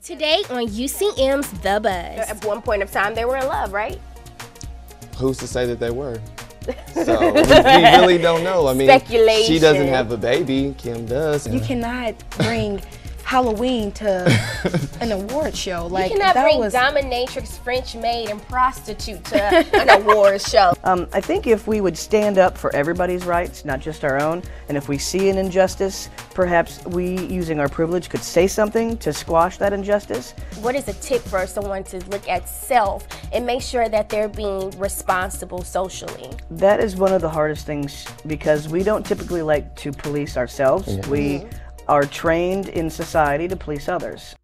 Today on UCM's The Buzz. At one point of time, they were in love, right? Who's to say that they were? So we really don't know. I mean, speculation. She doesn't have a baby. Kim does. You cannot bring Halloween to an award show. Like, you cannot bring dominatrix, French maid, and prostitute to an award show. I think if we would stand up for everybody's rights, not just our own, and if we see an injustice, perhaps we, using our privilege, could say something to squash that injustice. What is a tip for someone to look at self and make sure that they're being responsible socially? That is one of the hardest things because we don't typically like to police ourselves. Yeah. We are trained in society to police others.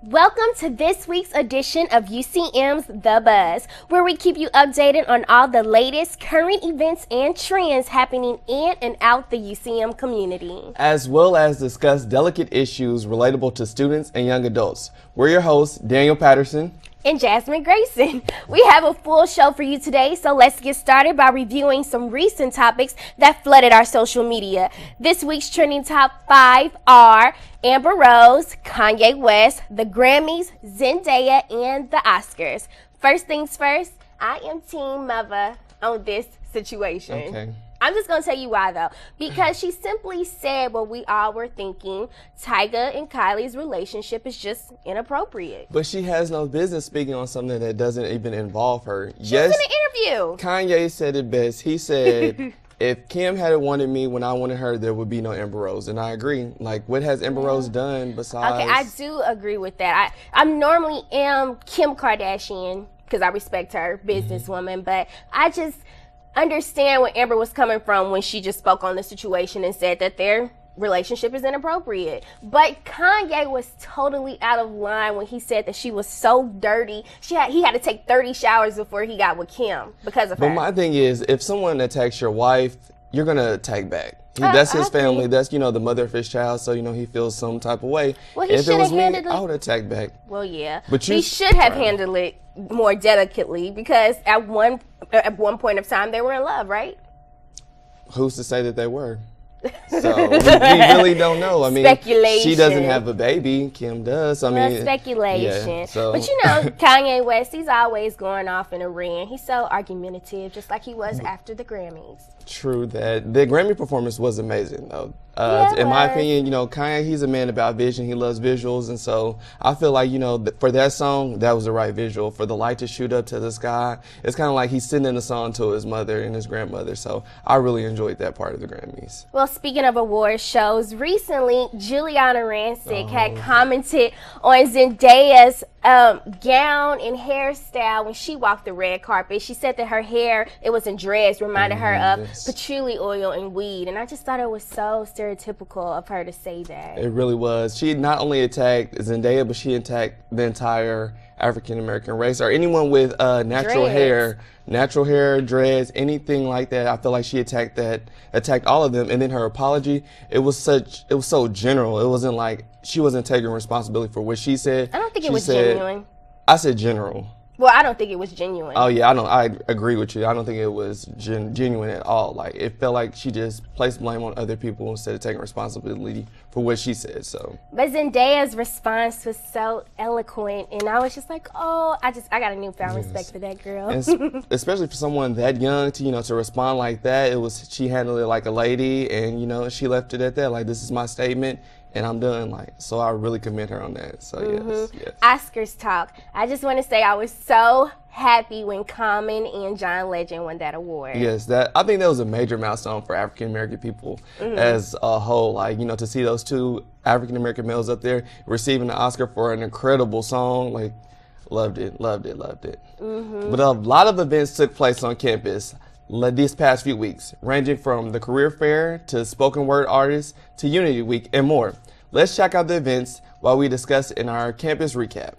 Welcome to this week's edition of UCM's The Buzz, where we keep you updated on all the latest current events and trends happening in and out the UCM community, as well as discuss delicate issues relatable to students and young adults. We're your hosts, Daniel Patterson and Jasmine Grayson. We have a full show for you today, so let's get started by reviewing some recent topics that flooded our social media. This week's trending top 5 are Amber Rose, Kanye West, the Grammys, Zendaya, and the Oscars. First things first, I am Team Mother on this situation. Okay. I'm just going to tell you why, though. Because she simply said what we all were thinking. Tyga and Kylie's relationship is just inappropriate. But she has no business speaking on something that doesn't even involve her. She was in an interview. Kanye said it best. He said, if Kim had wanted me when I wanted her, there would be no Amber Rose. And I agree. Like, what has Amber Rose done besides? Okay, I do agree with that. I normally am Kim Kardashian because I respect her, businesswoman. But I just understand where Amber was coming from when she just spoke on the situation and said that their relationship is inappropriate. But Kanye was totally out of line when he said that she was so dirty. He had to take 30 showers before he got with Kim because of her. But my thing is, if someone attacks your wife, you're going to attack back. That's his family. That's, the mother of his child. So, he feels some type of way. Well, he should have handled it. I would attack back. Well, yeah. But he should have handled it more delicately because at one point of time they were in love, right? Who's to say that they were? So we really don't know. I mean, speculation. She doesn't have a baby. Kim does. I mean, speculation. Yeah, so. But Kanye West, he's always going off in a rant. He's so argumentative, just like he was after the Grammys. True that. The Grammy performance was amazing, though. In my opinion, Kanye, he's a man about vision. He loves visuals, and so I feel like, for that song, that was the right visual. For the light to shoot up to the sky, it's kind of like he's sending the song to his mother and his grandmother. So I really enjoyed that part of the Grammys. Well, speaking of award shows, recently Giuliana Rancic had commented on Zendaya's gown and hairstyle when she walked the red carpet. She said that her hair, it was in dreads, reminded her of patchouli oil and weed. And I just thought it was so stereotypical of her to say that. It really was. She not only attacked Zendaya, but she attacked the entire African-American race or anyone with natural hair, dreads, anything like that. I feel like she attacked all of them. And then her apology, it was so general. It wasn't like she wasn't taking responsibility for what she said. I don't think it was genuine. I said general. Well, I don't think it was genuine. Oh yeah, I agree with you. I don't think it was genuine at all. Like, it felt like she just placed blame on other people instead of taking responsibility for what she said. So. But Zendaya's response was so eloquent, and I was just like, oh, I got a newfound respect for that girl. And especially for someone that young to respond like that. She handled it like a lady, and she left it at that. Like, this is my statement. And I'm done, so I really commend her on that. So yes. Oscars talk. I just want to say I was so happy when Common and John Legend won that award. Yes, I think that was a major milestone for African American people as a whole. To see those two African American males up there receiving the Oscar for an incredible song, loved it. But a lot of events took place on campus these past few weeks, ranging from the career fair to spoken word artists to Unity Week and more. Let's check out the events while we discuss in our campus recap.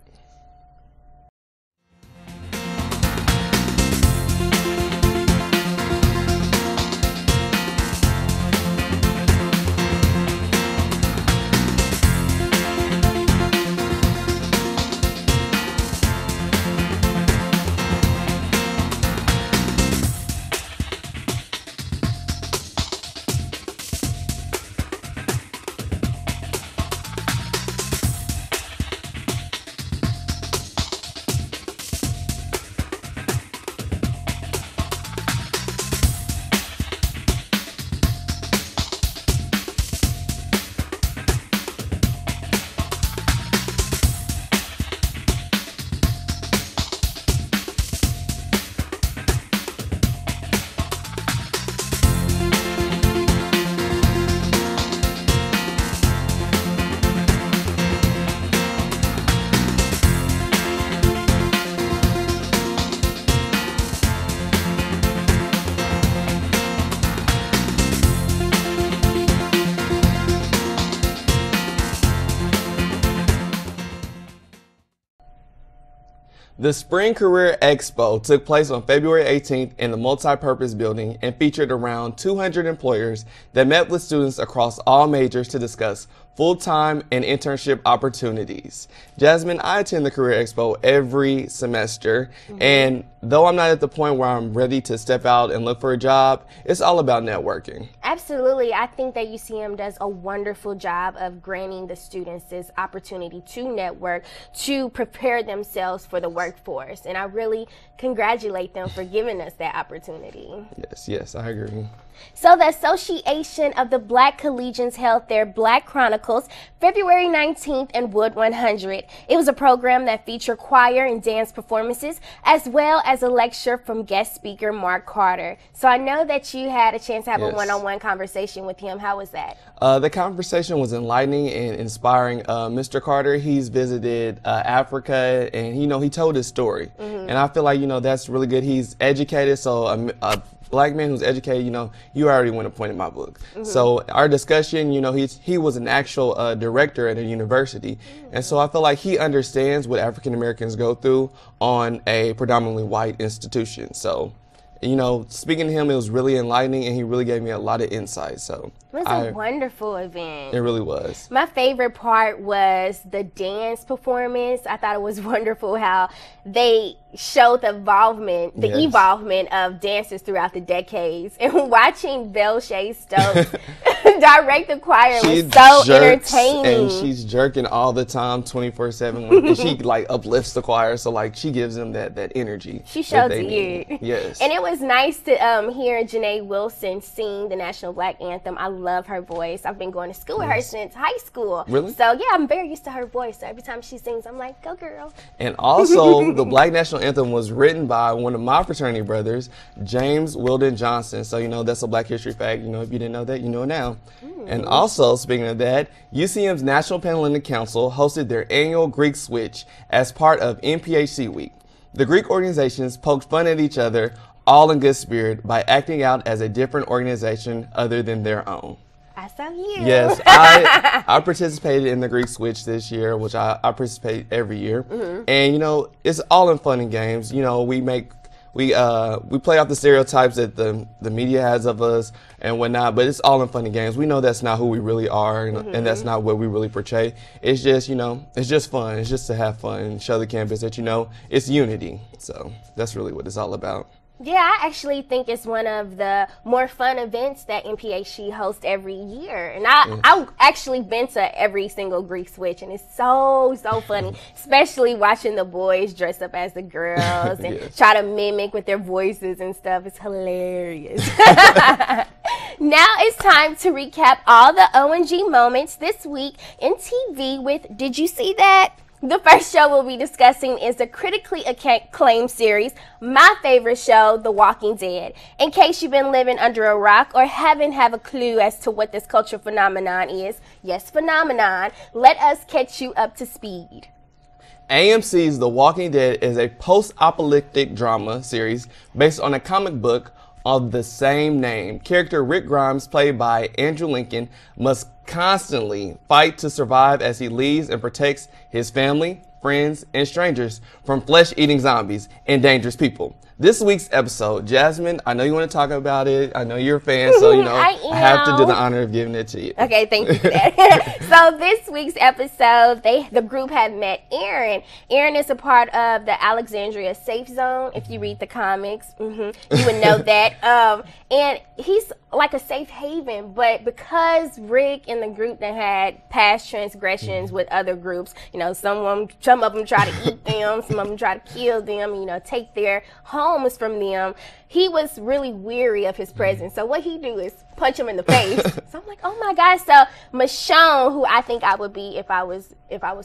The Spring Career Expo took place on February 18th in the Multipurpose Building and featured around 200 employers that met with students across all majors to discuss full-time and internship opportunities. Jasmine, I attend the Career Expo every semester, and though I'm not at the point where I'm ready to step out and look for a job, it's all about networking. Absolutely. I think that UCM does a wonderful job of granting the students this opportunity to network, to prepare themselves for the workforce. And I really congratulate them for giving us that opportunity. Yes, I agree. So the Association of the Black Collegians held their Black Chronicles February 19th in Wood 100. It was a program that featured choir and dance performances, as well as a lecture from guest speaker Mark Carter. So I know that you had a chance to have a one-on-one conversation with him. How was that? The conversation was enlightening and inspiring. Mr. Carter, he's visited Africa, and he told his story. And I feel like that's really good. He's educated, so a Black man who's educated, you already won a point in my book. So our discussion, he was an actual director at a university. And so I feel like he understands what African Americans go through on a predominantly white institution. So, speaking to him, it was really enlightening, and he really gave me a lot of insight. So it was a wonderful event. It really was. My favorite part was the dance performance. I thought it was wonderful how they showed the evolvement of dancers throughout the decades. And watching Belle-Shae Stokes direct the choir was so entertaining. And she's jerking all the time, 24/7. And she uplifts the choir, so she gives them that energy. She showed it. Yes. And it was nice to hear Janae Wilson sing the National Black Anthem. I love her voice. I've been going to school with her since high school. Really? So yeah, I'm very used to her voice. So every time she sings, I'm like, go girl. And also, the Black National Anthem was written by one of my fraternity brothers, James Weldon Johnson. So, that's a Black history fact. If you didn't know that, you know it now. And also, speaking of that, UCM's National Panhellenic Council hosted their annual Greek Switch as part of NPHC Week. The Greek organizations poked fun at each other, all in good spirit, by acting out as a different organization other than their own. I saw you. Yes, I participated in the Greek Switch this year, which I participate every year. And, it's all in fun and games. We play off the stereotypes that the media has of us and whatnot, but it's all in fun and games. We know that's not who we really are, and that's not what we really portray. It's just, it's just fun. It's just to have fun and show the campus that, it's unity. So that's really what it's all about. Yeah, I actually think it's one of the more fun events that NPHC hosts every year. And I've actually been to every single Greek Switch, and it's so funny, especially watching the boys dress up as the girls and try to mimic with their voices and stuff. It's hilarious. Now it's time to recap all the ONG moments this week in TV with Did You See That? The first show we'll be discussing is the critically acclaimed series, my favorite show, The Walking Dead. In case you've been living under a rock or haven't have a clue as to what this cultural phenomenon is, yes, phenomenon, let us catch you up to speed. AMC's The Walking Dead is a post-apocalyptic drama series based on a comic book of the same name. Character Rick Grimes, played by Andrew Lincoln, must constantly fight to survive as he leads and protects his family, friends, and strangers from flesh-eating zombies and dangerous people. This week's episode, Jasmine, I know you want to talk about it. I know you're a fan, so I have to do the honor of giving it to you. Okay, thank you for that. So this week's episode, the group had met Aaron. Aaron is a part of the Alexandria Safe Zone. If you read the comics, you would know that. And he's like a safe haven, but because Rick and the group that had past transgressions with other groups, some of them try to eat them, some of them try to kill them, take their homes from them. He was really weary of his presence. So what he do is punch him in the face. So I'm like, oh my God. So Michonne, who I think I would be if I was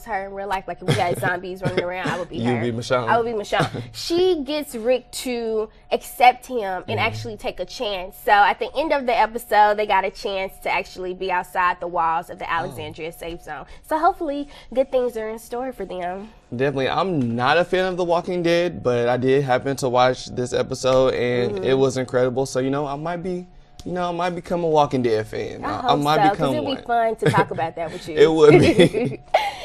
her in real life, like if we had zombies running around, I would be her. You'd be Michonne. I would be Michonne. She gets Rick to accept him and actually take a chance. So at the end of the episode, they got a chance to actually be outside the walls of the Alexandria Safe Zone. So hopefully good things are in store for them. Definitely. I'm not a fan of The Walking Dead, but I did happen to watch this episode, and it was incredible. So, I might become a Walking Dead fan. I might become one. It'll be fun to talk about that with you. It would be.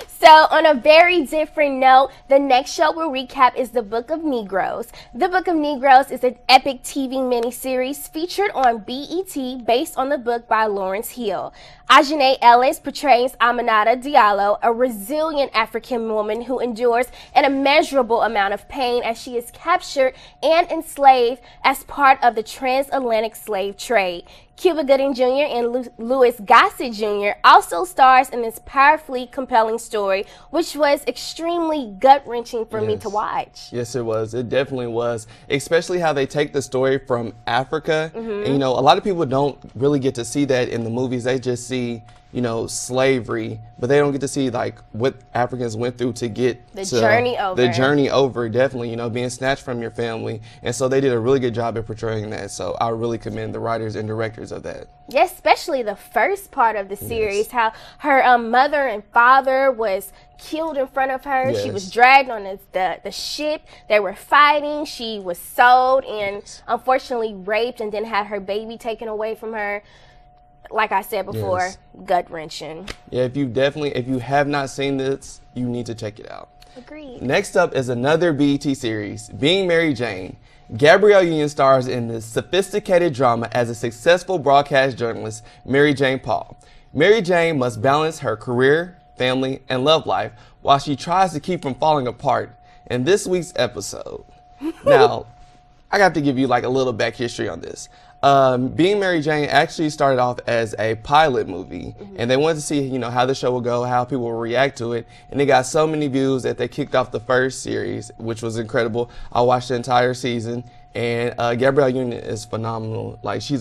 So on a very different note, the next show we'll recap is The Book of Negroes. The Book of Negroes is an epic TV miniseries featured on BET based on the book by Lawrence Hill. Ajane Ellis portrays Aminata Diallo, a resilient African woman who endures an immeasurable amount of pain as she is captured and enslaved as part of the transatlantic slave trade. Cuba Gooding Jr. and Louis Gossett Jr. also stars in this powerfully compelling story, which was extremely gut-wrenching for me to watch. Yes, it was. It definitely was, especially how they take the story from Africa. And, you know, a lot of people don't really get to see that in the movies. They just see, you know, slavery, but they don't get to see like what Africans went through to get the journey over. The journey over, definitely, you know, being snatched from your family. And so they did a really good job at portraying that. So I really commend the writers and directors of that. Yes, especially the first part of the series, how her mother and father was killed in front of her. She was dragged on the ship. They were fighting. She was sold and unfortunately raped and then had her baby taken away from her. Like I said before, gut-wrenching. Yeah, if you have not seen this, you need to check it out. Agreed. Next up is another BET series, Being Mary Jane. Gabrielle Union stars in this sophisticated drama as a successful broadcast journalist, Mary Jane Paul. Mary Jane must balance her career, family, and love life while she tries to keep from falling apart in this week's episode. Now, I got to give you like a little back history on this. Being Mary Jane actually started off as a pilot movie, and they wanted to see, you know, how the show would go, how people would react to it, and it got so many views that they kicked off the first series, which was incredible. I watched the entire season, and Gabrielle Union is phenomenal. Like, she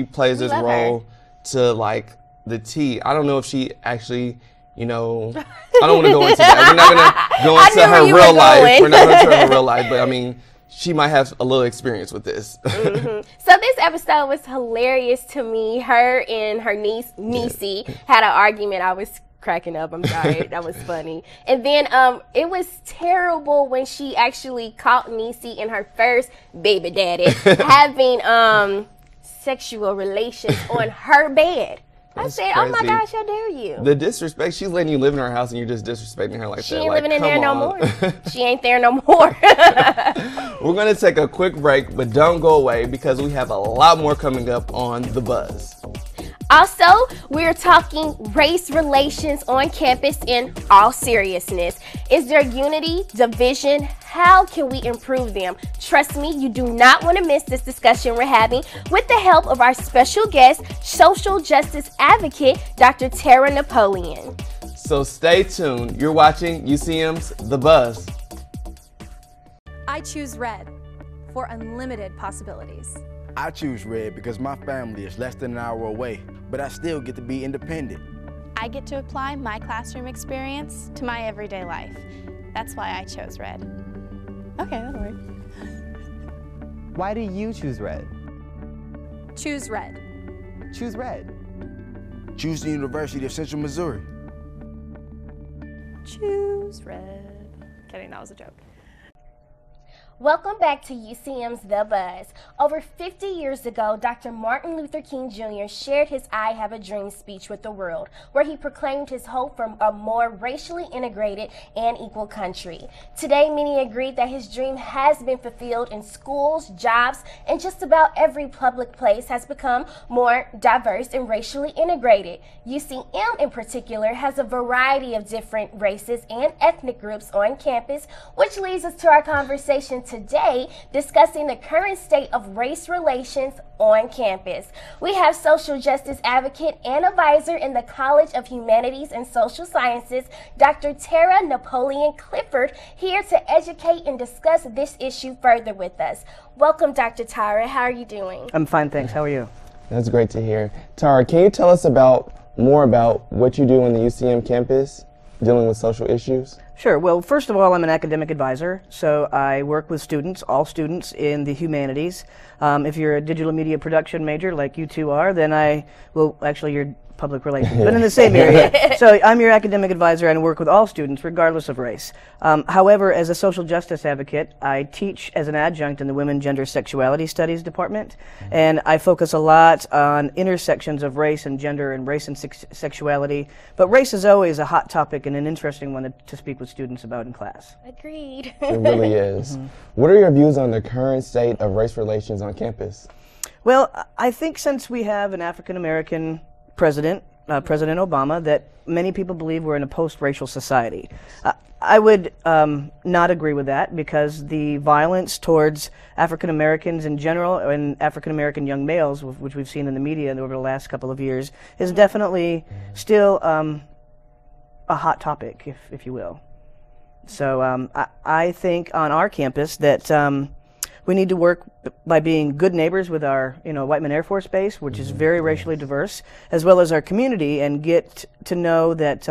plays this role to like the T. I don't know if she actually, you know, I don't want to go into that. We're not going to go into her real life. We're not going to her real life, but I mean, she might have a little experience with this. So this episode was hilarious to me. Her and her niece, Niecy, had an argument. I was cracking up. I'm sorry. That was funny. And then it was terrible when she actually caught Niecy and her first baby daddy having sexual relations on her bed. I said, crazy. Oh my gosh, how dare you? The disrespect. She's letting you live in her house and you're just disrespecting her like that. She ain't living in there no more. She ain't there no more. We're going to take a quick break, but don't go away because we have a lot more coming up on The Buzz. Also, we're talking race relations on campus in all seriousness. Is there unity, division? How can we improve them? Trust me, you do not want to miss this discussion we're having with the help of our special guest, social justice advocate, Dr. Tara Napoleon. So stay tuned. You're watching UCM's The Buzz. I choose red for unlimited possibilities. I choose red because my family is less than an hour away, but I still get to be independent. I get to apply my classroom experience to my everyday life. That's why I chose red. Okay, that'll work. Why do you choose red? Choose red. Choose red. Choose the University of Central Missouri. Choose red. Kidding, that was a joke. Welcome back to UCM's The Buzz. Over 50 years ago, Dr. Martin Luther King Jr. shared his I Have a Dream speech with the world, where he proclaimed his hope for a more racially integrated and equal country. Today, many agree that his dream has been fulfilled in schools, jobs, and just about every public place has become more diverse and racially integrated. UCM in particular has a variety of different races and ethnic groups on campus, which leads us to our conversation today discussing the current state of race relations on campus. We have social justice advocate and advisor in the College of Humanities and Social Sciences, Dr. Tara Napoleon Clifford, here to educate and discuss this issue further with us. Welcome, Dr. Tara. How are you doing? I'm fine, thanks. How are you? That's great to hear. Tara, can you tell us more about what you do on the UCM campus dealing with social issues? Sure. Well, first of all, I'm an academic advisor, so I work with students, all students in the humanities. If you're a digital media production major like you two are, then you're public relations, but in the same area. So I'm your academic advisor and work with all students regardless of race. However, as a social justice advocate, I teach as an adjunct in the Women, Gender, Sexuality Studies department, and I focus a lot on intersections of race and gender and race and sexuality. But race is always a hot topic and an interesting one to speak with students about in class. Agreed. It really is. What are your views on the current state of race relations on campus? Well, I think since we have an African-American president, President Obama, that many people believe we're in a post-racial society. I would not agree with that, because the violence towards African-Americans in general and African-American young males, which we've seen in the media over the last couple of years, is definitely still a hot topic, if you will. So I think on our campus that we need to work by being good neighbors with our, Whiteman Air Force Base, which is very racially diverse, as well as our community, and get to know that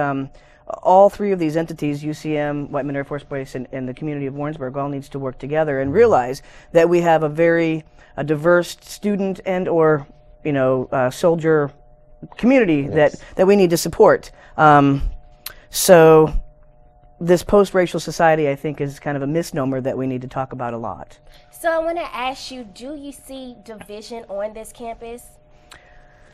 all three of these entities, UCM, Whiteman Air Force Base, and the community of Warrensburg, all needs to work together and realize that we have a very diverse student and or, soldier community that we need to support. So this post-racial society, I think, is kind of a misnomer that we need to talk about a lot. So I want to ask you, do you see division on this campus?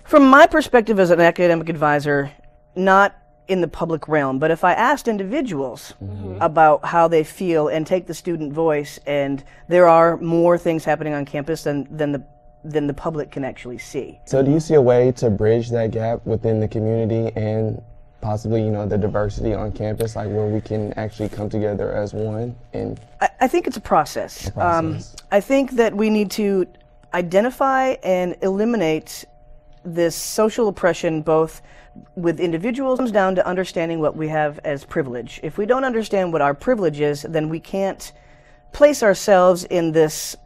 From my perspective as an academic advisor, not in the public realm, but if I asked individuals about how they feel and take the student voice, and there are more things happening on campus than the public can actually see. So do you see a way to bridge that gap within the community and possibly, the diversity on campus, like where we can actually come together as one? And I think it's a process. I think that we need to identify and eliminate this social oppression, both with individuals, comes down to understanding what we have as privilege. If we don't understand what our privilege is, then we can't place ourselves in this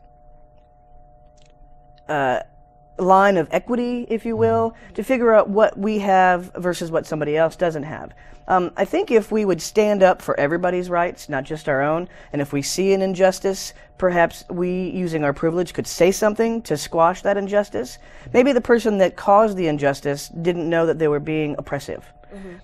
line of equity, if you will, to figure out what we have versus what somebody else doesn't have. I think if we would stand up for everybody's rights, not just our own, and if we see an injustice, perhaps we, using our privilege, could say something to squash that injustice. Maybe the person that caused the injustice didn't know that they were being oppressive.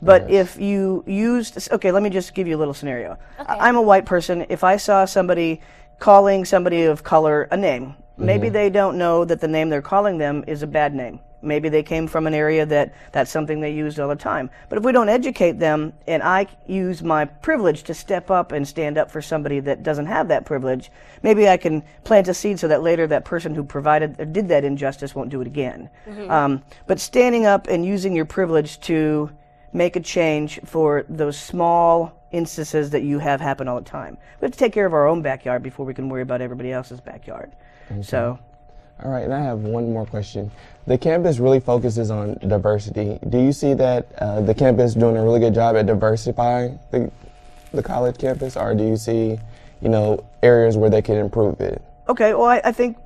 But if you used, okay, let me just give you a little scenario. I'm a white person. If I saw somebody calling somebody of color a name, maybe they don't know that the name they're calling them is a bad name. Maybe they came from an area that's something they used all the time. But if we don't educate them, and I use my privilege to step up and stand up for somebody that doesn't have that privilege, maybe I can plant a seed so that later that person who provided or did that injustice won't do it again. But standing up and using your privilege to make a change for those small instances that you have happen all the time. We have to take care of our own backyard before we can worry about everybody else's backyard. So. All right, and I have one more question. The campus really focuses on diversity. Do you see that the campus doing a really good job at diversifying the college campus, or do you see, areas where they could improve it? Okay, well, I think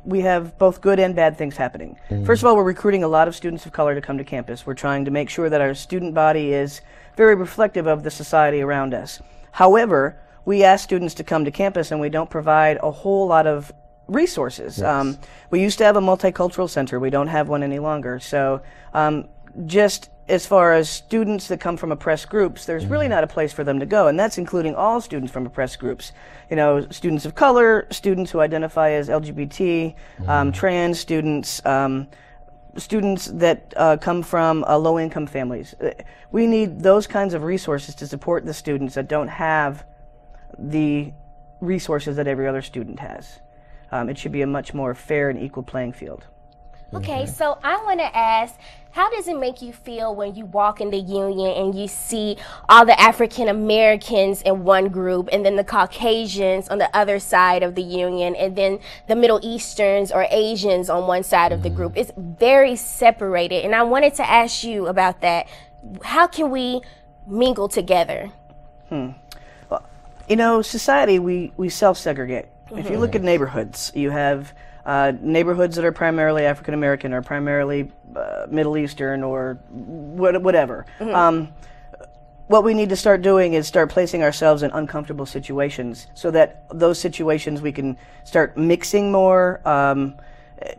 we have both good and bad things happening. First of all, we're recruiting a lot of students of color to come to campus. We're trying to make sure that our student body is very reflective of the society around us. However, we ask students to come to campus and we don't provide a whole lot of resources. We used to have a multicultural center. We don't have one any longer. So just as far as students that come from oppressed groups, there's really not a place for them to go, and that's including all students from oppressed groups. Students of color, students who identify as LGBT, trans students, students that come from low-income families. We need those kinds of resources to support the students that don't have the resources that every other student has. It should be a much more fair and equal playing field. Okay, so I want to ask, how does it make you feel when you walk in the union and you see all the African Americans in one group and then the Caucasians on the other side of the union and then the Middle Easterns or Asians on one side of the group? It's very separated, and I wanted to ask you about that. How can we mingle together? Well, society, we self-segregate. If you look at neighborhoods, you have neighborhoods that are primarily African American or primarily Middle Eastern or whatever. What we need to start doing is start placing ourselves in uncomfortable situations so that those situations we can start mixing more.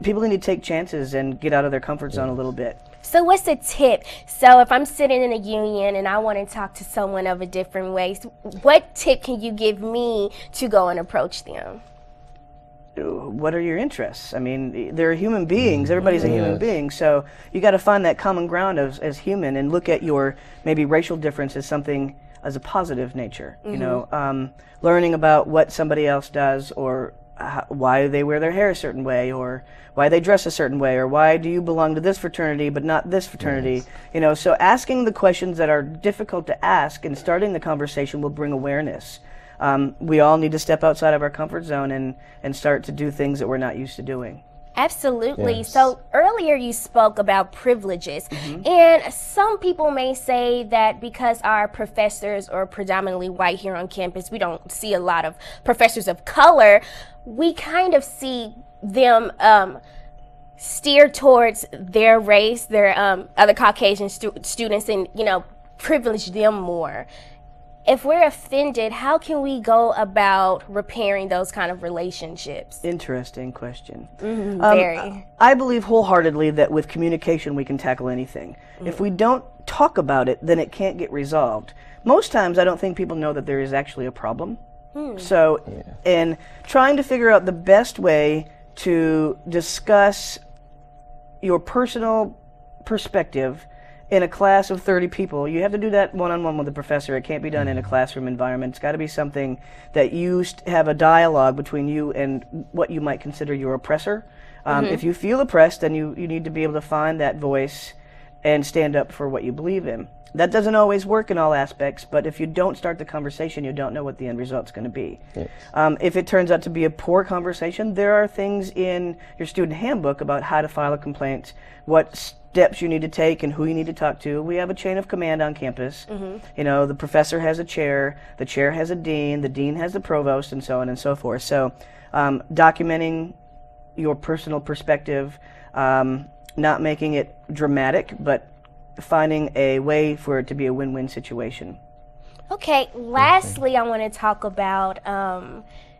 People need to take chances and get out of their comfort zone a little bit. So what's a tip? So if I'm sitting in a union and I want to talk to someone of a different race, what tip can you give me to go and approach them? What are your interests? I mean, they're human beings. Everybody's a human being. So you got to find that common ground as human and look at your maybe racial difference as something as a positive nature. You know, learning about what somebody else does, or why they wear their hair a certain way, or why they dress a certain way, or why do you belong to this fraternity but not this fraternity. You know, so asking the questions that are difficult to ask and starting the conversation will bring awareness. We all need to step outside of our comfort zone and start to do things that we're not used to doing. Absolutely. Yes. So earlier you spoke about privileges, and some people may say that because our professors are predominantly white here on campus, we don't see a lot of professors of color. We kind of see them steer towards their race, their other Caucasian students, and, you know, privilege them more. If we're offended, how can we go about repairing those kind of relationships? Interesting question. Very. I believe wholeheartedly that with communication we can tackle anything. If we don't talk about it, then it can't get resolved. Most times I don't think people know that there is actually a problem. So, in trying to figure out the best way to discuss your personal perspective in a class of 30 people, you have to do that one-on-one with the professor. It can't be done in a classroom environment. It's got to be something that you have a dialogue between you and what you might consider your oppressor. If you feel oppressed, then you need to be able to find that voice and stand up for what you believe in. That doesn't always work in all aspects, but if you don't start the conversation, you don't know what the end result's going to be. If it turns out to be a poor conversation, there are things in your student handbook about how to file a complaint, what steps you need to take, and who you need to talk to. We have a chain of command on campus. You know, the professor has a chair, the chair has a dean, the dean has the provost, and so on and so forth. So documenting your personal perspective, not making it dramatic, but finding a way for it to be a win-win situation. Okay, lastly, I want to talk about,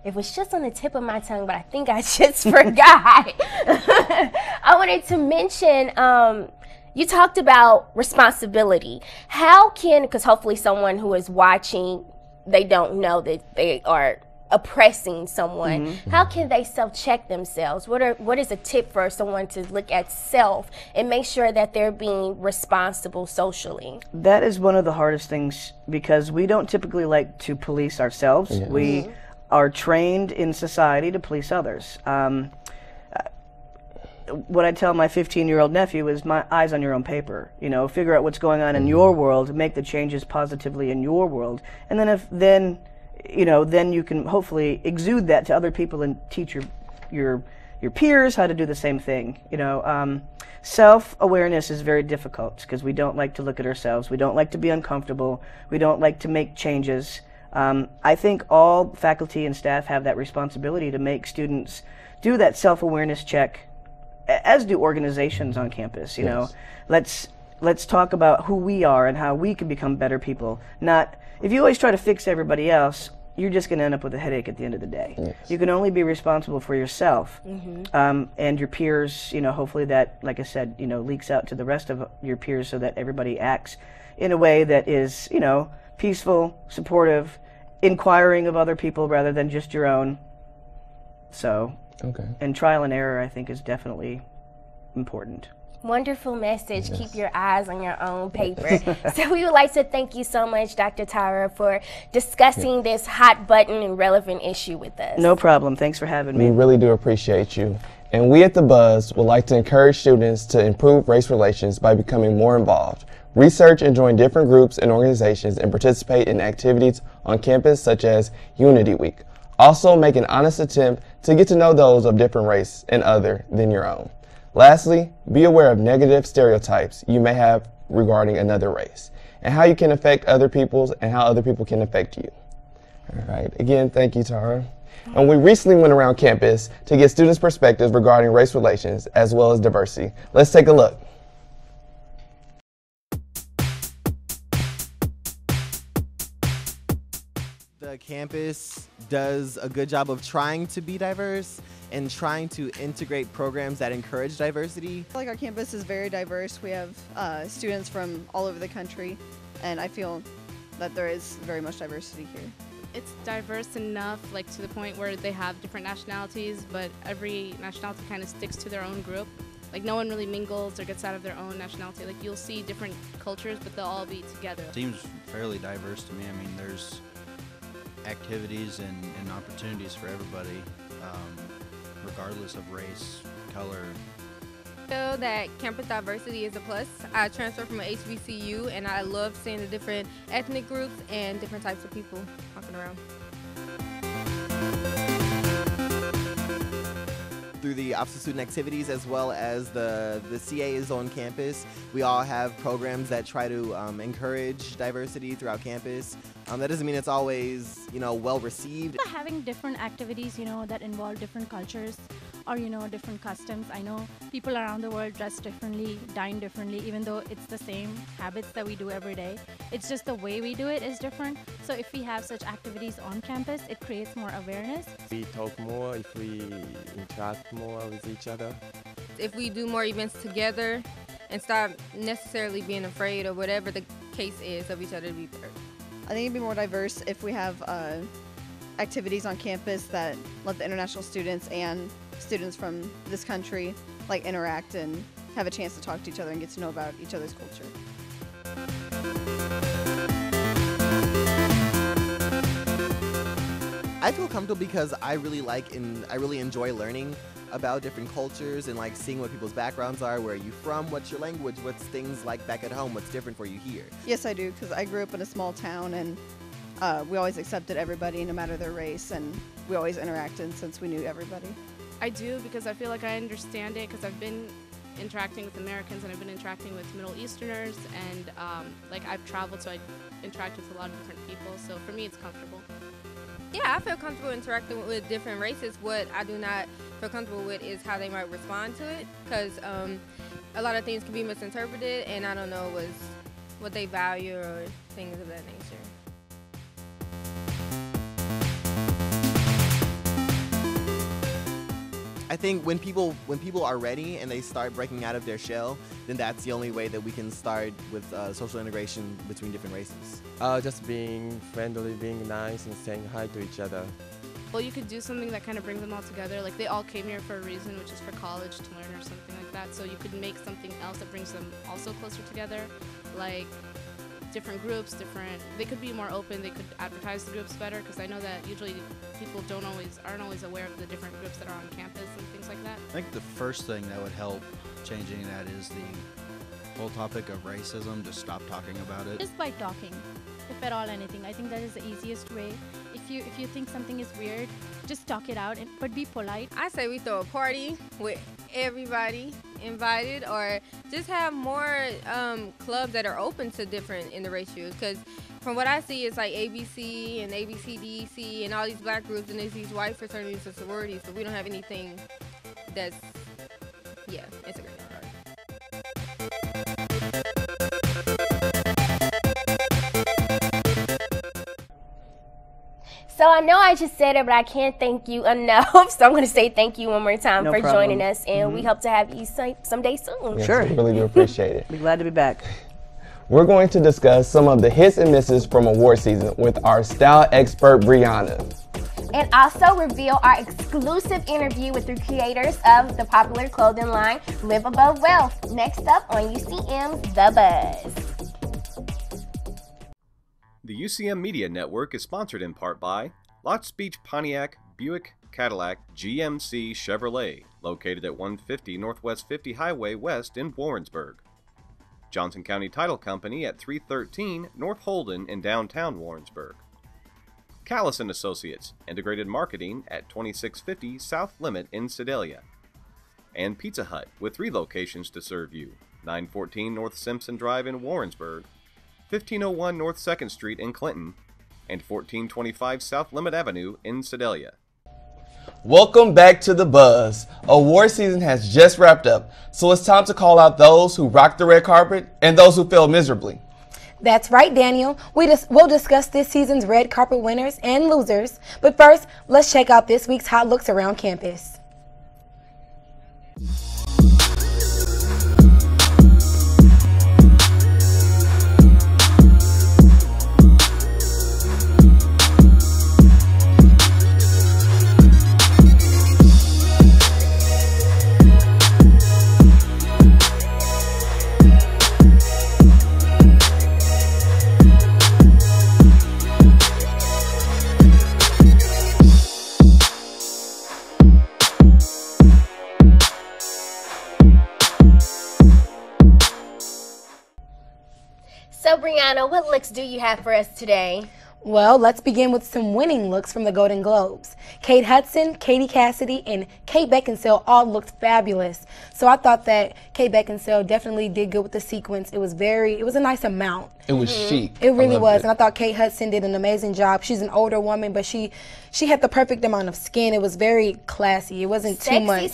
it was just on the tip of my tongue, but I think I just forgot. I wanted to mention, you talked about responsibility. How can, because hopefully someone who is watching, they don't know that they are oppressing someone. How can they self-check themselves? What is a tip for someone to look at self and make sure that they're being responsible socially? That is one of the hardest things, because we don't typically like to police ourselves. We are trained in society to police others. What I tell my 15-year-old nephew is, my eyes on your own paper. You know, figure out what's going on in your world, make the changes positively in your world, and then then you can hopefully exude that to other people and teach your peers how to do the same thing. You know, self-awareness is very difficult because we don't like to look at ourselves. We don't like to be uncomfortable. We don't like to make changes. I think all faculty and staff have that responsibility to make students do that self-awareness check, as do organizations on campus. You know, let's talk about who we are and how we can become better people. Not, if you always try to fix everybody else, you're just going to end up with a headache at the end of the day. You can only be responsible for yourself and your peers. You know, hopefully that, like I said, you know, leaks out to the rest of your peers so that everybody acts in a way that is, you know, peaceful, supportive, inquiring of other people rather than just your own. So, and trial and error, I think, is definitely important. Wonderful message. Keep your eyes on your own paper. So we would like to thank you so much, Dr. Tyra, for discussing this hot button and relevant issue with us. No problem. Thanks for having me. We really do appreciate you. And we at The Buzz would like to encourage students to improve race relations by becoming more involved. Research and join different groups and organizations and participate in activities on campus such as Unity Week. Also, make an honest attempt to get to know those of different race and other than your own. Lastly, be aware of negative stereotypes you may have regarding another race and how you can affect other people's and how other people can affect you. All right. Again, thank you, Tara. And we recently went around campus to get students' perspectives regarding race relations as well as diversity. Let's take a look. The the campus does a good job of trying to be diverse and trying to integrate programs that encourage diversity. I feel like our campus is very diverse. We have students from all over the country, and I feel that there is very much diversity here. It's diverse enough, like to the point where they have different nationalities, but every nationality kind of sticks to their own group. Like no one really mingles or gets out of their own nationality. Like you'll see different cultures, but they'll all be together. Seems fairly diverse to me. I mean, there's activities and opportunities for everybody, regardless of race, color. I feel that campus diversity is a plus. I transferred from an HBCU, and I love seeing the different ethnic groups and different types of people walking around. Through the Office of Student Activities as well as the CAs on campus, we all have programs that try to encourage diversity throughout campus. That doesn't mean it's always, well received. Having different activities, that involve different cultures or, different customs. I know people around the world dress differently, dine differently, even though it's the same habits that we do every day. It's just the way we do it is different. So if we have such activities on campus, it creates more awareness. We talk more if we interact more with each other. If we do more events together and stop necessarily being afraid or whatever the case is of each other to be there. I think it'd be more diverse if we have activities on campus that let the international students and students from this country like interact and have a chance to talk to each other and get to know about each other's culture. I feel comfortable because I really like and I really enjoy learning about different cultures and like seeing what people's backgrounds are, where are you from, what's your language, what's things like back at home, what's different for you here. Yes, I do, because I grew up in a small town and we always accepted everybody no matter their race, and we always interacted since we knew everybody. I do, because I feel like I understand it, because I've been interacting with Americans and I've been interacting with Middle Easterners, and like I've traveled, so I interact with a lot of different people, so for me it's comfortable. Yeah, I feel comfortable interacting with different races. What I do not feel comfortable with is how they might respond to it, because a lot of things can be misinterpreted, and I don't know what they value or things of that nature. I think when people are ready and they start breaking out of their shell, then that's the only way that we can start with social integration between different races. Just being friendly, being nice, and saying hi to each other. Well, you could do something that kind of brings them all together. Like they all came here for a reason, which is for college to learn or something like that. So you could make something else that brings them also closer together, like different groups, they could be more open, they could advertise the groups better, because I know that usually people aren't always aware of the different groups that are on campus and things like that. I think the first thing that would help changing that is the whole topic of racism, just stop talking about it. Just by talking, if at all anything. I think that is the easiest way. If you think something is weird, just talk it out, but be polite. I say we throw a party with everybody invited, or just have more clubs that are open to different interracials, because from what I see, it's like ABC and ABCDC and all these black groups, and there's these white fraternities and sororities, so we don't have anything that's, yeah, it's a great party. So I know I just said it, but I can't thank you enough. So I'm going to say thank you one more time for joining us, and we hope to have you someday soon. Yes, sure. We really do appreciate it. Be glad to be back. We're going to discuss some of the hits and misses from award season with our style expert, Brianna. And also reveal our exclusive interview with the creators of the popular clothing line, Live Above Wealth. Next up on UCM's The Buzz. The UCM Media Network is sponsored in part by Lots Beach Pontiac, Buick, Cadillac, GMC, Chevrolet, located at 150 Northwest 50 Highway West in Warrensburg. Johnson County Title Company at 313 North Holden in downtown Warrensburg. Callis & Associates, Integrated Marketing at 2650 South Limit in Sedalia. And Pizza Hut, with 3 locations to serve you, 914 North Simpson Drive in Warrensburg, 1501 North 2nd Street in Clinton, and 1425 South Limit Avenue in Sedalia. Welcome back to The Buzz. Award season has just wrapped up, so it's time to call out those who rocked the red carpet and those who failed miserably. That's right, Daniel. We'll discuss this season's red carpet winners and losers. But first, let's check out this week's hot looks around campus. So, Brianna, what looks do you have for us today? Well, let's begin with some winning looks from the Golden Globes. Kate Hudson, Katie Cassidy, and Kate Beckinsale all looked fabulous. So I thought that Kate Beckinsale definitely did good with the sequence. It was a nice amount. It was chic. It really was. And I thought Kate Hudson did an amazing job. She's an older woman, but she had the perfect amount of skin. It was very classy. It wasn't too much.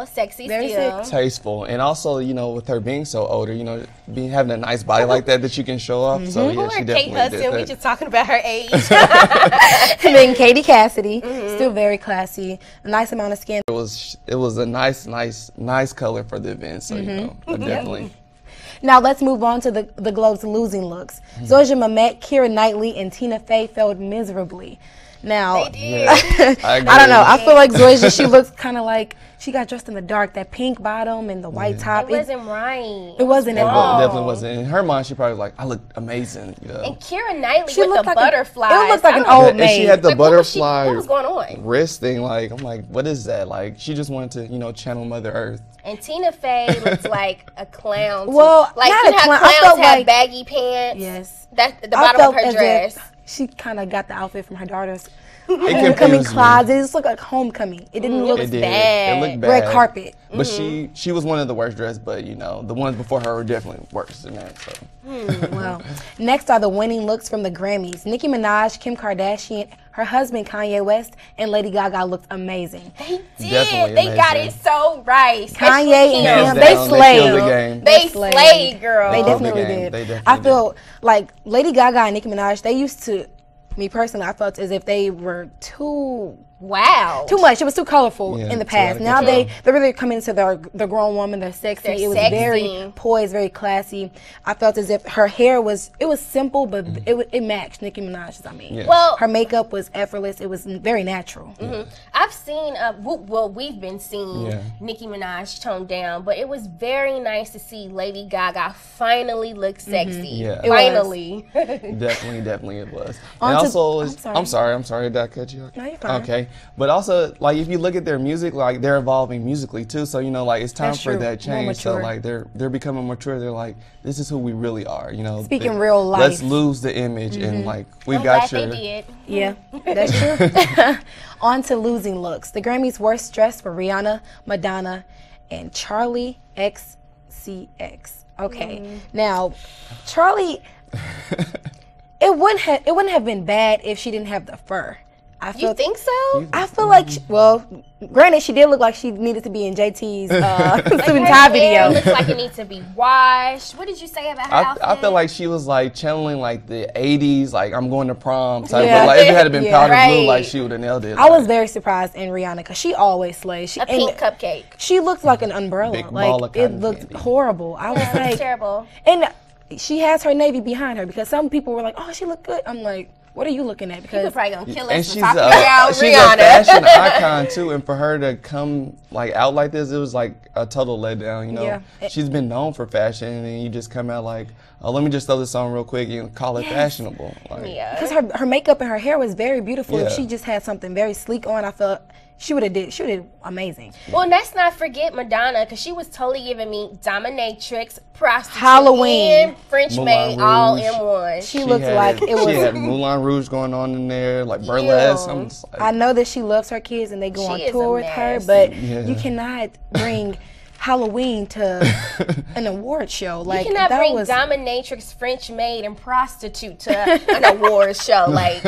Sexy still. Tasteful. And also, you know, with her being so older, you know, having a nice body like that you can show off. So yeah, she definitely Kate Hudson, did that. we just talking about her age. And then Katie Cassidy, still very classy. A nice amount of skin. It was a nice color for the event. So you know, definitely. Now let's move on to the Globes' losing looks. Zoja Mamet, Keira Knightley, and Tina Fey failed miserably. Now, I don't know. I feel like Zoja, she looks kind of like she got dressed in the dark. That pink bottom and the white top. It wasn't right. It wasn't at all. Definitely wasn't. In her mind, she probably was like, I look amazing. You know? And Keira Knightley with the butterflies. It looked like an old maid. And she had the butterfly what was going on? wrist thing. Like, I'm like, what is that? Like, she just wanted to, you know, channel Mother Earth. And Tina Fey looks like a clown. Well, like not you know a clown. how clowns have like, baggy pants. Yes. That's the bottom of her dress. She kind of got the outfit from her daughter's homecoming closet. It just looked like homecoming. It didn't look bad. It looked bad. Red carpet. But she was one of the worst dressed, but you know, the ones before her were definitely worse than that. So. Well, next are the winning looks from the Grammys. Nicki Minaj, Kim Kardashian, her husband Kanye West, and Lady Gaga looked amazing. They did. They got it so right. Kanye and Kim, they slayed. They slayed, girl. They definitely did. I feel like Lady Gaga and Nicki Minaj, they used to, me personally, I felt as if they were too much. It was too colorful in the past. Now they really come into the grown woman. They're sexy. It was very poised, very classy. I felt as if her hair was simple, but it matched Nicki Minaj's. I mean, well, her makeup was effortless. It was very natural. I've seen we've been seeing Nicki Minaj toned down, but it was very nice to see Lady Gaga finally look sexy. Finally. Definitely it was. And also, I'm sorry, did I cut you off? No, you're fine. Okay. But also, like, if you look at their music, like, they're evolving musically too. So, you know, like, it's time for that change. So, like, they're becoming mature. They're like, this is who we really are. You know, speaking real life. Let's lose the image and like we got your. They did. Yeah, that's true. On to losing looks. The Grammys' worst dressed were Rihanna, Madonna, and Charlie XCX. Okay, now Charlie, it wouldn't have been bad if she didn't have the fur. You think so? I feel like, well, granted, she did look like she needed to be in JT's suit and tie video. Looks like it needs to be washed. What did you say about her outfit? I feel like she was like channeling like the 80s, like I'm going to prom type. But like if it had been powder blue, like she would have nailed it. I was very surprised in Rihanna because she always slays. A pink cupcake. She looked like an umbrella. Like it looked horrible. I was like, terrible. And she has her navy behind her because some people were like, oh, she looked good. I'm like, what are you looking at? Because people probably gonna kill us. And she's a fashion icon too, and for her to come like out like this, it was like a total letdown. You know, she's been known for fashion, and then you just come out like, oh, let me just throw this on real quick and call it fashionable. Like, because her makeup and her hair was very beautiful. If she just had something very sleek on, I felt she would have did amazing. Well, let's not forget Madonna, because she was totally giving me dominatrix, prostitute, Halloween, and French maid all in one. She looked like it was. She had Moulin Rouge going on in there, like burlesque. I know that she loves her kids and they go on tour with her, but you cannot bring Halloween to an award show. Like, you cannot that bring was dominatrix, French maid, and prostitute to an award show. Like,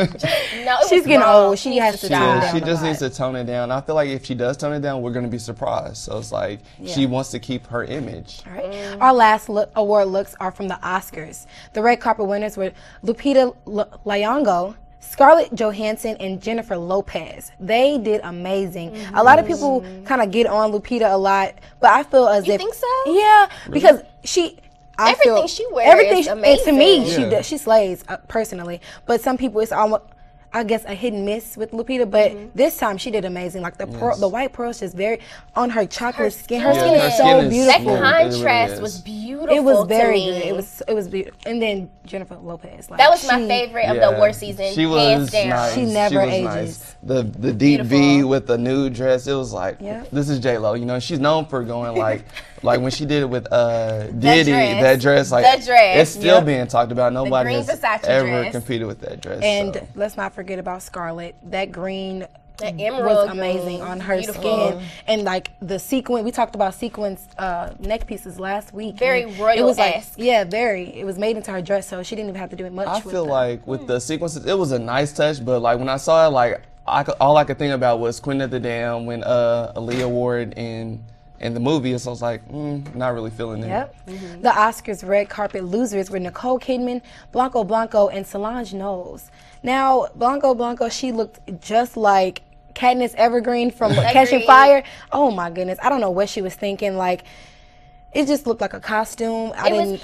no, she's getting old. She has to tone down. She just needs to tone it down. I feel like if she does tone it down, we're going to be surprised. So it's like she wants to keep her image. All right. Our last award looks are from the Oscars. The red carpet winners were Lupita Nyong'o, Scarlett Johansson, and Jennifer Lopez. They did amazing. A lot of people kind of get on Lupita a lot, but I feel as if... You think so? Yeah, because everything she wears is amazing. To me, she slays, personally. But some people, it's almost, I guess, a hit and miss with Lupita, but this time she did amazing. Like the white pearls just very on her chocolate skin. Her skin is so beautiful. That contrast was beautiful. It was very good. It was beautiful. And then Jennifer Lopez. Like, that was my favorite of the award season. She was hands down. nice. She never ages. Nice. The deep V with the nude dress. It was like, this is J-Lo. You know, she's known for going like when she did it with Diddy, that dress, like it's still being talked about. Nobody has ever competed with that dress. And let's not forget about Scarlett. That green emerald was amazing on her skin, and like the sequin. We talked about sequins neck pieces last week. Very royal-esque. It was like, very. It was made into her dress, so she didn't even have to do it much. I feel like with the sequences, it was a nice touch, but like when I saw it, like all I could think about was Queen of the Dam when Aaliyah wore it in the movie, so I was like, not really feeling it. The Oscars red carpet losers were Nicole Kidman, Blanco Blanco, and Solange Knowles. Now, Blanco, she looked just like Katniss Evergreen from Catching Fire. Oh my goodness, I don't know what she was thinking. Like, it just looked like a costume.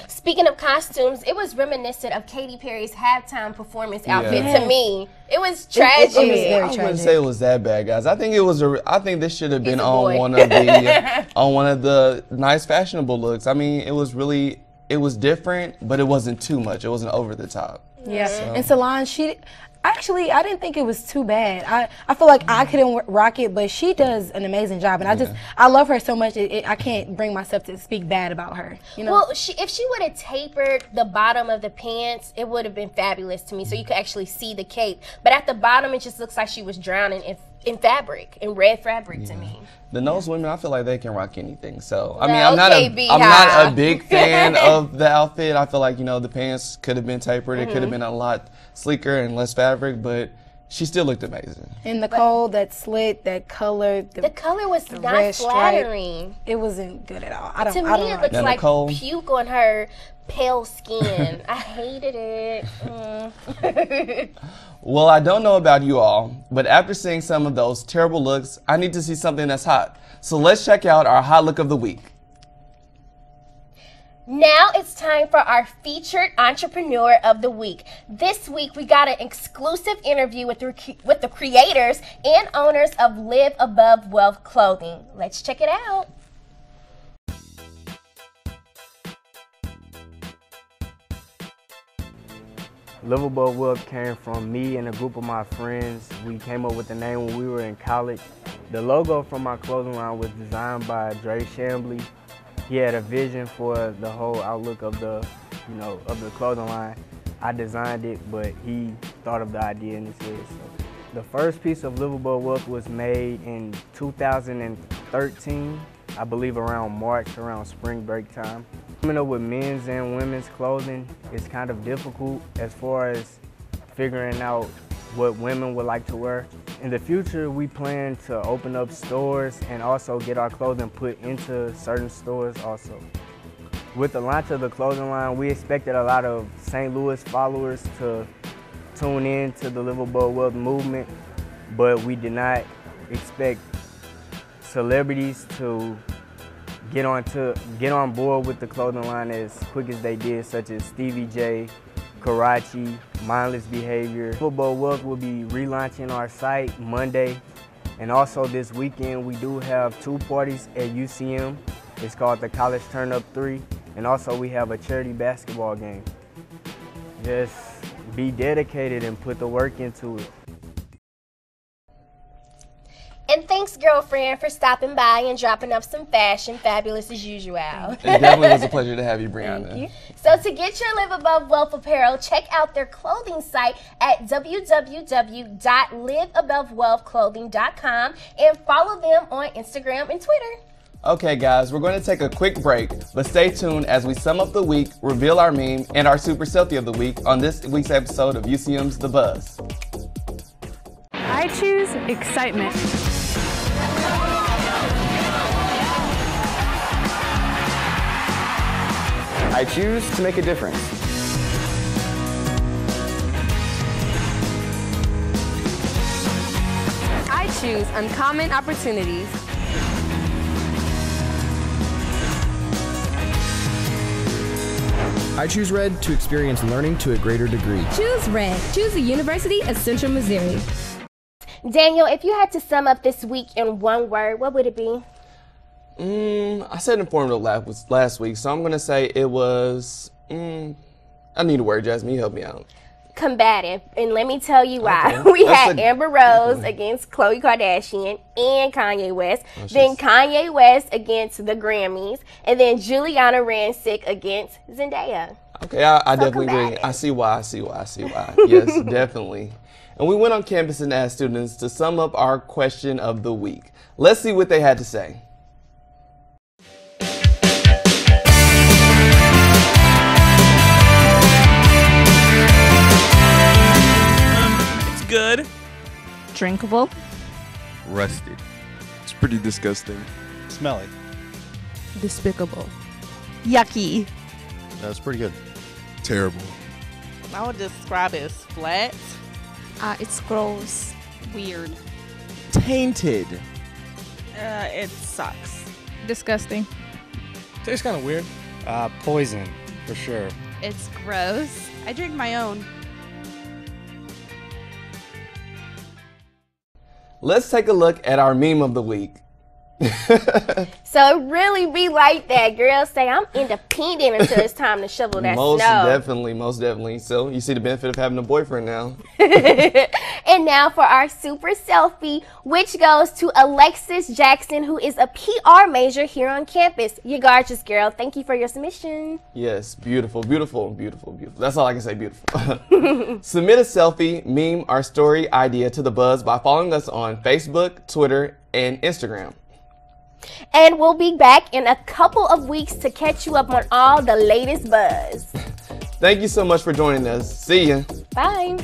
Speaking of costumes, it was reminiscent of Katy Perry's halftime performance outfit to me. It was tragic. It was very tragic. I wouldn't say it was that bad, guys. I think it was. I think this should have been on one of the on one of the nice fashionable looks. I mean, it was different, but it wasn't too much. It wasn't over the top. Yeah, and Solange, I didn't think it was too bad. I feel like I couldn't rock it, but she does an amazing job, and I love her so much. I can't bring myself to speak bad about her. You know? Well, if she would have tapered the bottom of the pants, it would have been fabulous to me. So you could actually see the cape, but at the bottom, it just looks like she was drowning in fabric, in red fabric to me. The Knowles women, I feel like they can rock anything. So I mean, I'm not a big fan of the outfit. I feel like the pants could have been tapered. It could have been a lot sleeker and less fabric, but she still looked amazing. And Nicole, that slit, that color, the color was not flattering. It wasn't good at all. To me, it looks like puke on her pale skin. I hated it. Well, I don't know about you all, but after seeing some of those terrible looks, I need to see something that's hot. So let's check out our hot look of the week. Now it's time for our featured entrepreneur of the week. This week we got an exclusive interview with the creators and owners of Live Above Wealth Clothing. Let's check it out. Live Above Wealth came from me and a group of my friends. We came up with the name when we were in college. The logo for my clothing line was designed by Dre Chambly. He had a vision for the whole outlook of the clothing line. I designed it, but he thought of the idea in his head. So the first piece of Live Above Wealth was made in 2013, I believe around March, around spring break time. Coming up with men's and women's clothing is kind of difficult as far as figuring out what women would like to wear. In the future, we plan to open up stores and also get our clothing put into certain stores also. With the launch of the clothing line, we expected a lot of St. Louis followers to tune in to the Live Above Wealth movement, but we did not expect celebrities to get on board with the clothing line as quick as they did, such as Stevie J, Karachi, Mindless Behavior. Live Above Wealth will be relaunching our site Monday, and also this weekend we do have 2 parties at UCM. It's called the College Turn Up 3, and also we have a charity basketball game. Just be dedicated and put the work into it. And thanks, girlfriend, for stopping by and dropping up some fashion, fabulous as usual. It definitely was a pleasure to have you, Brianna. Thank you. So to get your Live Above Wealth apparel, check out their clothing site at www.liveabovewealthclothing.com and follow them on Instagram and Twitter. Okay guys, we're going to take a quick break, but stay tuned as we sum up the week, reveal our meme, and our super selfie of the week on this week's episode of UCM's The Buzz. I choose excitement. I choose to make a difference. I choose uncommon opportunities. I choose red to experience learning to a greater degree. Choose red. Choose the University of Central Missouri. Daniel, if you had to sum up this week in one word, what would it be? I said informative last week, so I'm going to say it was, I need a word, Jasmine, you help me out. Combative, and let me tell you why. Okay. We had Amber Rose against Khloe Kardashian and Kanye West, then Kanye West against the Grammys, and then Juliana Rancic against Zendaya. Okay, I definitely agree. I see why. Yes, definitely. And we went on campus and asked students to sum up our question of the week. Let's see what they had to say. Good. Drinkable. Rusted. It's pretty disgusting. Smelly. Despicable. Yucky. That's pretty good. Terrible. I would describe it as flat. It's gross. Weird. Tainted. It sucks. Disgusting. Tastes kind of weird. Poison, for sure. It's gross. I drink my own. Let's take a look at our meme of the week. So it really be like that. Girls say, I'm independent until it's time to shovel that Most snow. definitely. So you see the benefit of having a boyfriend now. And now for our super selfie, which goes to Alexis Jackson, who is a PR major here on campus. You're gorgeous, girl. Thank you for your submission. Yes, beautiful. That's all I can say, beautiful. Submit a selfie, meme, or story idea to The Buzz by following us on Facebook, Twitter, and Instagram. And we'll be back in a couple of weeks to catch you up on all the latest buzz. Thank you so much for joining us. See ya. Bye.